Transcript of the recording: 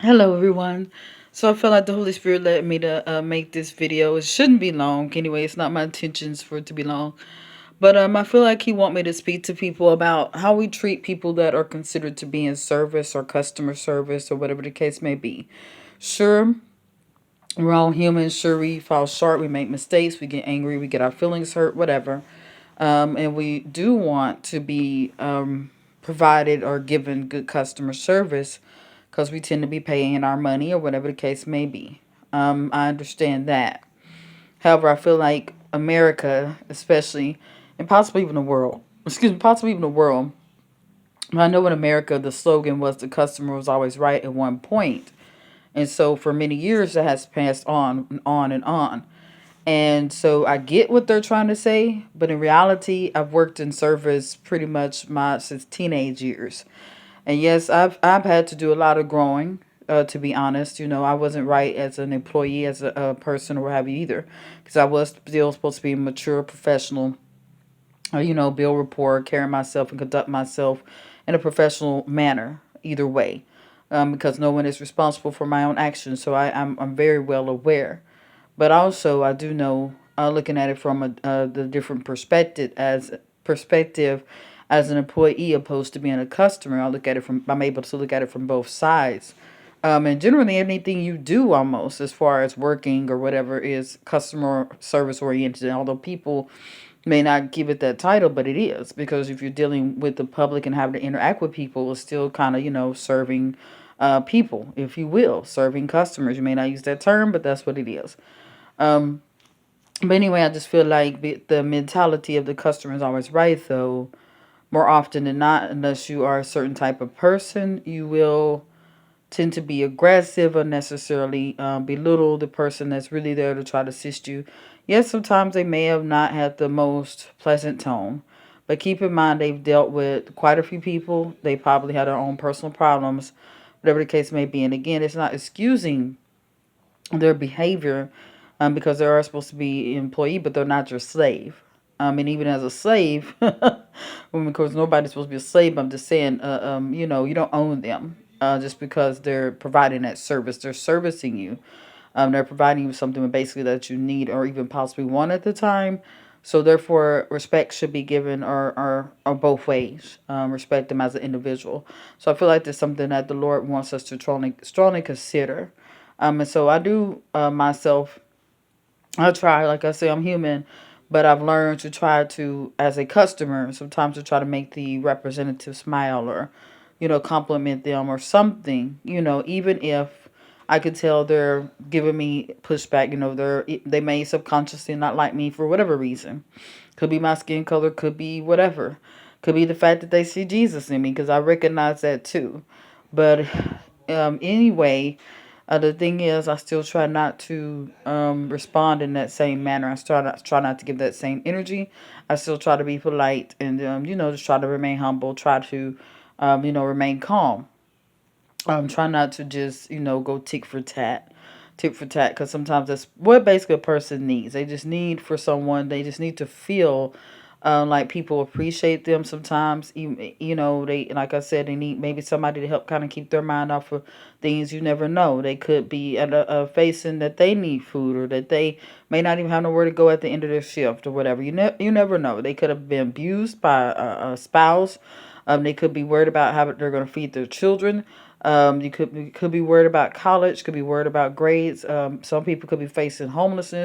Hello, everyone. So I feel like the Holy Spirit led me to make this video. It shouldn't be long, anyway. It's not my intentions for it to be long, but I feel like He want me to speak to people about how we treat people that are considered to be in service or customer service or whatever the case may be. Sure, we're all human. Sure, we fall short. We make mistakes. We get angry. We get our feelings hurt. Whatever. And we do want to be provided or given good customer service because we tend to be paying our money or whatever the case may be. I understand that. However, I feel like America, especially, and possibly even the world, excuse me, possibly even the world. I know in America the slogan was the customer was always right at one point, and so for many years that has passed on and on and on. And so I get what they're trying to say, but in reality, I've worked in service pretty much my since teenage years. And yes, I've had to do a lot of growing. To be honest, I wasn't right as an employee, as a person, or what have you either, because I was still supposed to be a mature professional. Build rapport, carry myself, and conduct myself in a professional manner. Either way, because no one is responsible for my own actions, so I'm very well aware. But also, I do know, looking at it from the different perspective as an employee opposed to being a customer. I'm able to look at it from both sides. And generally, anything you do almost as far as working or whatever is customer service oriented. And although people may not give it that title, but it is, because if you're dealing with the public and having to interact with people, it's still kind of, serving people, if you will, serving customers. You may not use that term, but that's what it is. Um, but anyway, I just feel like the mentality of the customer is always right, though. More often than not, unless you are a certain type of person, you will tend to be aggressive, unnecessarily belittle the person that's really there to try to assist you. Yes, sometimes they may have not had the most pleasant tone, but keep in mind they've dealt with quite a few people. They probably had their own personal problems, whatever the case may be. And again, it's not excusing their behavior, because they are supposed to be an employee, but they're not your slave. And even as a slave, well, of course, nobody's supposed to be a slave. I'm just saying, you don't own them just because they're providing that service. They're servicing you. They're providing you something basically that you need or even possibly want at the time. So therefore, respect should be given or both ways. Respect them as an individual. So I feel like that's something that the Lord wants us to strongly consider. And so I do myself. I try, like I say, I'm human, but I've learned to try to, as a customer, sometimes to try to make the representative smile or, compliment them or something, even if I could tell they're giving me pushback, they may subconsciously not like me for whatever reason. Could be my skin color, could be whatever. Could be the fact that they see Jesus in me, because I recognize that too. But anyway, the thing is, I still try not to respond in that same manner. I try not to give that same energy. I still try to be polite and just try to remain humble. Try to remain calm. Try not to just go tick for tat, because sometimes that's what basically a person needs. They just need for someone. They just need to feel like people appreciate them. Sometimes even they, like I said, they need maybe somebody to help kind of keep their mind off of things. You never know. They could be at facing that they need food, or that they may not even have nowhere to go at the end of their shift or whatever. You never know. They could have been abused by a spouse. They could be worried about how they're going to feed their children. You could be worried about college, could be worried about grades. Some people could be facing homelessness.